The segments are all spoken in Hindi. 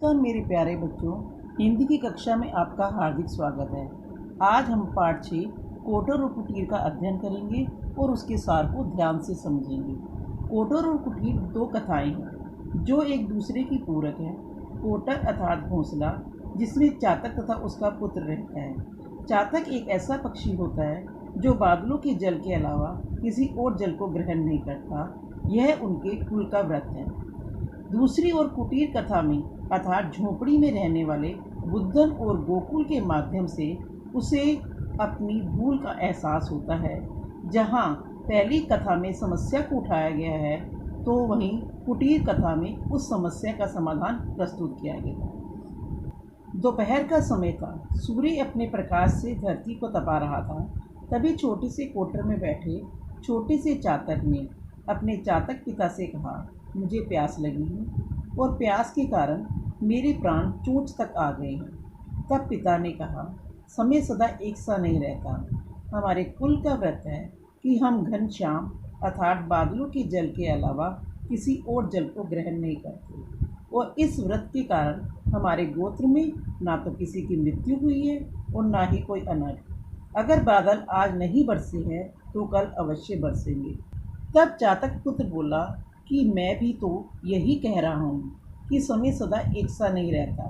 तो मेरे प्यारे बच्चों, हिंदी की कक्षा में आपका हार्दिक स्वागत है। आज हम पाठ 6 कोटर और कुटीर का अध्ययन करेंगे और उसके सार को ध्यान से समझेंगे। कोटर और कुटीर दो कथाएं हैं जो एक दूसरे की पूरक हैं। कोटर अर्थात घोंसला, जिसमें चातक तथा उसका पुत्र रहता है। चातक एक ऐसा पक्षी होता है जो बादलों के जल के अलावा किसी और जल को ग्रहण नहीं करता। यह उनके कुल का व्रत है। दूसरी ओर कुटीर कथा में अर्थात झोपड़ी में रहने वाले बुद्धन और गोकुल के माध्यम से उसे अपनी भूल का एहसास होता है। जहाँ पहली कथा में समस्या को उठाया गया है, तो वहीं कुटीर कथा में उस समस्या का समाधान प्रस्तुत किया गया है। दोपहर का समय था। सूर्य अपने प्रकाश से धरती को तपा रहा था। तभी छोटे से कोटर में बैठे छोटे से चातक ने अपने चातक पिता से कहा, मुझे प्यास लगी है और प्यास के कारण मेरे प्राण चोंच तक आ गए हैं। तब पिता ने कहा, समय सदा एक सा नहीं रहता। हमारे कुल का व्रत है कि हम घनश्याम अर्थात बादलों के जल के अलावा किसी और जल को ग्रहण नहीं करते, और इस व्रत के कारण हमारे गोत्र में ना तो किसी की मृत्यु हुई है और ना ही कोई अनर्थ। अगर बादल आज नहीं बरसे हैं तो कल अवश्य बरसेंगे। तब चातक पुत्र बोला कि मैं भी तो यही कह रहा हूँ कि समय सदा एक सा नहीं रहता,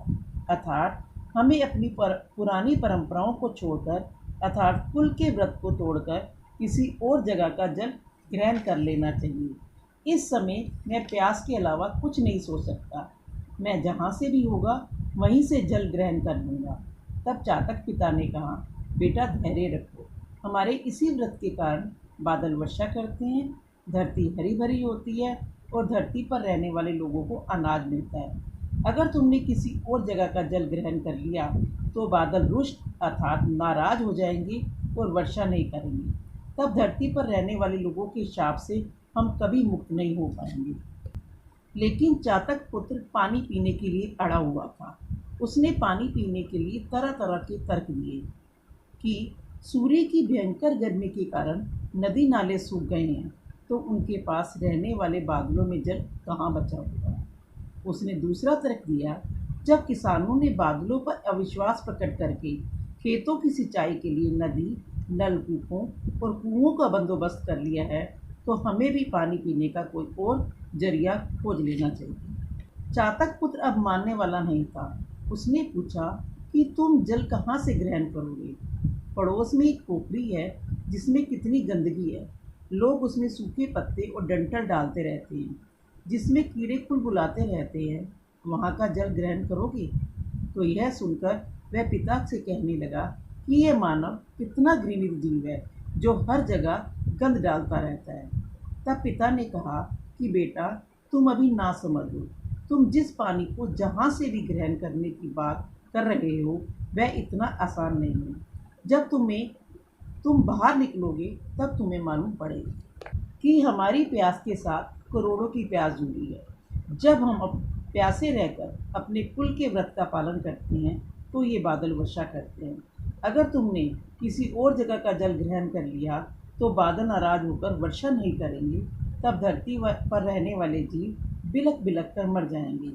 अर्थात हमें अपनी पुरानी परंपराओं को छोड़कर अर्थात कुल के व्रत को तोड़कर किसी और जगह का जल ग्रहण कर लेना चाहिए। इस समय मैं प्यास के अलावा कुछ नहीं सोच सकता। मैं जहाँ से भी होगा वहीं से जल ग्रहण कर लूँगा। तब चातक पिता ने कहा, बेटा धैर्य रखो। हमारे इसी व्रत के कारण बादल वर्षा करते हैं, धरती हरी भरी होती है और धरती पर रहने वाले लोगों को अनाज मिलता है। अगर तुमने किसी और जगह का जल ग्रहण कर लिया तो बादल रुष्ट अर्थात नाराज हो जाएंगे और वर्षा नहीं करेंगे। तब धरती पर रहने वाले लोगों के शाप से हम कभी मुक्त नहीं हो पाएंगे। लेकिन चातक पुत्र पानी पीने के लिए अड़ा हुआ था। उसने पानी पीने के लिए तरह तरह के तर्क दिए कि सूर्य की भयंकर गर्मी के कारण नदी नाले सूख गए हैं, तो उनके पास रहने वाले बादलों में जल कहाँ बचा होगा। उसने दूसरा तर्क दिया, जब किसानों ने बादलों पर अविश्वास प्रकट करके खेतों की सिंचाई के लिए नदी, नलकूपों और कुओं का बंदोबस्त कर लिया है, तो हमें भी पानी पीने का कोई और जरिया खोज लेना चाहिए। चातक पुत्र अब मानने वाला नहीं था। उसने पूछा कि तुम जल कहाँ से ग्रहण करोगे? पड़ोस में एक पोखरी है जिसमें कितनी गंदगी है। लोग उसमें सूखे पत्ते और डंठल डालते रहते हैं, जिसमें कीड़े कुलबुलाते रहते हैं। वहाँ का जल ग्रहण करोगे? तो यह सुनकर वह पिता से कहने लगा कि यह मानव कितना घृणित जीव है जो हर जगह गंद डालता रहता है। तब पिता ने कहा कि बेटा, तुम अभी ना समझो। तुम जिस पानी को जहाँ से भी ग्रहण करने की बात कर रहे हो वह इतना आसान नहीं है। जब तुम बाहर निकलोगे तब तुम्हें मालूम पड़ेगा कि हमारी प्यास के साथ करोड़ों की प्यास जुड़ी है। जब हम प्यासे रहकर अपने कुल के व्रत का पालन करते हैं तो ये बादल वर्षा करते हैं। अगर तुमने किसी और जगह का जल ग्रहण कर लिया तो बादल नाराज होकर वर्षा नहीं करेंगे। तब धरती पर रहने वाले जीव बिलख बिलख कर मर जाएंगे।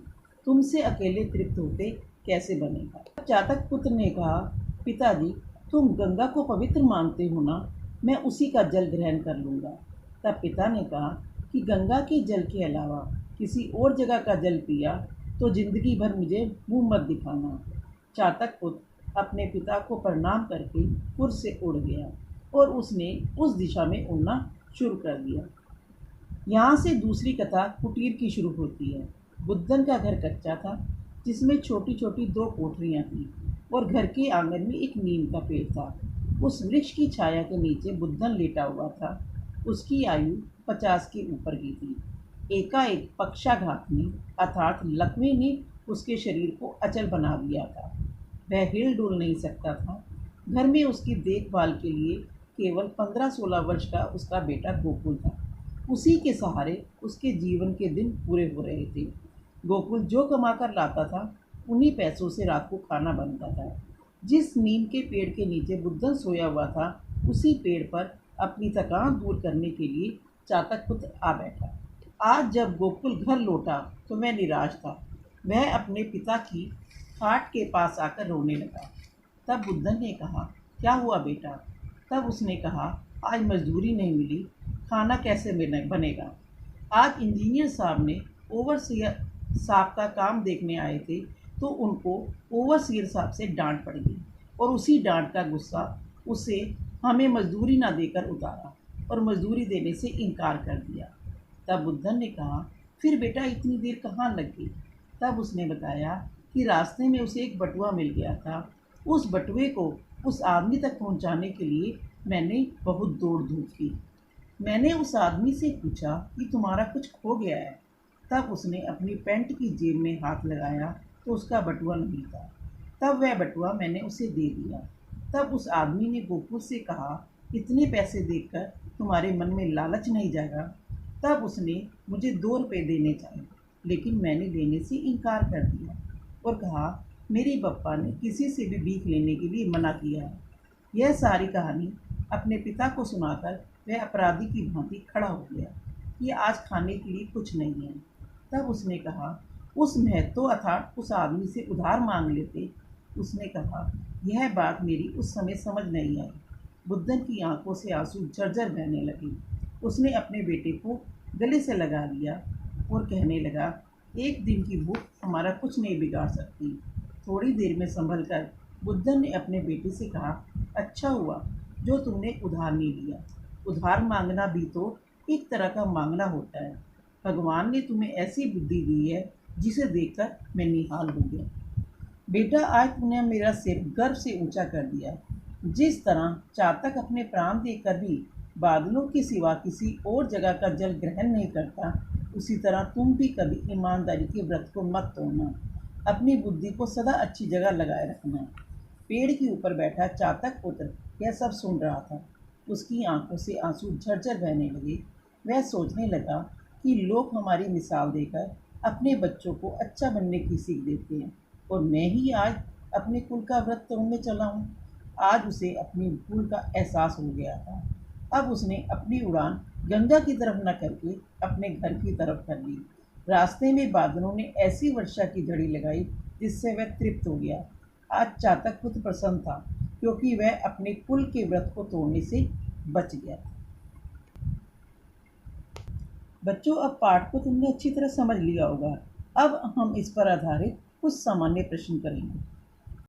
तुमसे अकेले तृप्त होते कैसे बनेगा? चातक पुत्र ने कहा, पिताजी, तुम गंगा को पवित्र मानते हो ना, मैं उसी का जल ग्रहण कर लूँगा। तब पिता ने कहा कि गंगा के जल के अलावा किसी और जगह का जल पिया तो जिंदगी भर मुझे मुंह मत दिखाना। चातक पुत्र अपने पिता को प्रणाम करके पुर से उड़ गया और उसने उस दिशा में उड़ना शुरू कर दिया। यहाँ से दूसरी कथा कुटीर की शुरू होती है। बुद्धन का घर कच्चा था, जिसमें छोटी छोटी दो कोठरियाँ थीं और घर के आंगन में एक नीम का पेड़ था। उस वृक्ष की छाया के नीचे बुद्धन लेटा हुआ था। उसकी आयु 50 के ऊपर की थी। एकाएक पक्षाघात ने अर्थात लकवे ने उसके शरीर को अचल बना दिया था। वह हिल डुल नहीं सकता था। घर में उसकी देखभाल के लिए केवल 15-16 वर्ष का उसका बेटा गोकुल था। उसी के सहारे उसके जीवन के दिन पूरे हो रहे थे। गोकुल जो कमाकर लाता था उन्हीं पैसों से रात को खाना बनता था। जिस नीम के पेड़ के नीचे बुद्धन सोया हुआ था, उसी पेड़ पर अपनी थकान दूर करने के लिए चातक पुत्र आ बैठा। आज जब गोकुल घर लौटा तो मैं निराश था। वह अपने पिता की खाट के पास आकर रोने लगा। तब बुद्धन ने कहा, क्या हुआ बेटा? तब उसने कहा, आज मजदूरी नहीं मिली, खाना कैसे बनेगा? आज इंजीनियर साहब ने ओवरसीयर साहब का काम देखने आए थे, तो उनको ओवरसीयर साहब से डांट पड़ गई और उसी डांट का गुस्सा उसे हमें मजदूरी ना देकर उतारा और मजदूरी देने से इनकार कर दिया। तब बुद्धन ने कहा, फिर बेटा इतनी देर कहाँ लग गई? तब उसने बताया कि रास्ते में उसे एक बटुआ मिल गया था। उस बटुए को उस आदमी तक पहुंचाने के लिए मैंने बहुत दौड़ धूप की। मैंने उस आदमी से पूछा कि तुम्हारा कुछ खो गया है। तब उसने अपनी पैंट की जेब में हाथ लगाया तो उसका बटुआ नहीं था। तब वह बटुआ मैंने उसे दे दिया। तब उस आदमी ने गोकुल से कहा, इतने पैसे देखकर तुम्हारे मन में लालच नहीं जाएगा? तब उसने मुझे 2 रुपये देने चाहिए, लेकिन मैंने देने से इनकार कर दिया और कहा, मेरे पप्पा ने किसी से भी भीख लेने के लिए मना किया है। यह सारी कहानी अपने पिता को सुनाकर वह अपराधी की भांति खड़ा हो गया कि आज खाने के लिए कुछ नहीं है। तब उसने कहा, उस महतो अर्थात उस आदमी से उधार मांग लेते। उसने कहा, यह बात मेरी उस समय समझ नहीं आई। बुद्धन की आंखों से आंसू झरझर बहने लगे। उसने अपने बेटे को गले से लगा लिया और कहने लगा, एक दिन की भूख हमारा कुछ नहीं बिगाड़ सकती। थोड़ी देर में संभल कर बुद्धन ने अपने बेटे से कहा, अच्छा हुआ जो तुमने उधार नहीं लिया। उधार मांगना भी तो एक तरह का मांगना होता है। भगवान ने तुम्हें ऐसी बुद्धि दी है जिसे देखकर मैं निहाल हो गया। बेटा, आज तुमने मेरा सिर गर्व से ऊंचा कर दिया। जिस तरह चातक अपने प्राण देकर भी बादलों के सिवा किसी और जगह का जल ग्रहण नहीं करता, उसी तरह तुम भी कभी ईमानदारी के व्रत को मत तोड़ना। अपनी बुद्धि को सदा अच्छी जगह लगाए रखना। पेड़ के ऊपर बैठा चातक पुत्र यह सब सुन रहा था। उसकी आंखों से आंसू झरझर बहने लगे। वह सोचने लगा कि लोग हमारी मिसाल देकर अपने बच्चों को अच्छा बनने की सीख देते हैं और मैं ही आज अपने कुल का व्रत तोड़ने चला हूँ। आज उसे अपनी भूल का एहसास हो गया था। अब उसने अपनी उड़ान गंगा की तरफ न करके अपने घर की तरफ कर ली। रास्ते में बादलों ने ऐसी वर्षा की झड़ी लगाई जिससे वह तृप्त हो गया। आज चातक पुत्र प्रसन्न था क्योंकि वह अपने कुल के व्रत को तोड़ने से बच गया। बच्चों, अब पाठ को तुमने अच्छी तरह समझ लिया होगा। अब हम इस पर आधारित कुछ सामान्य प्रश्न करेंगे।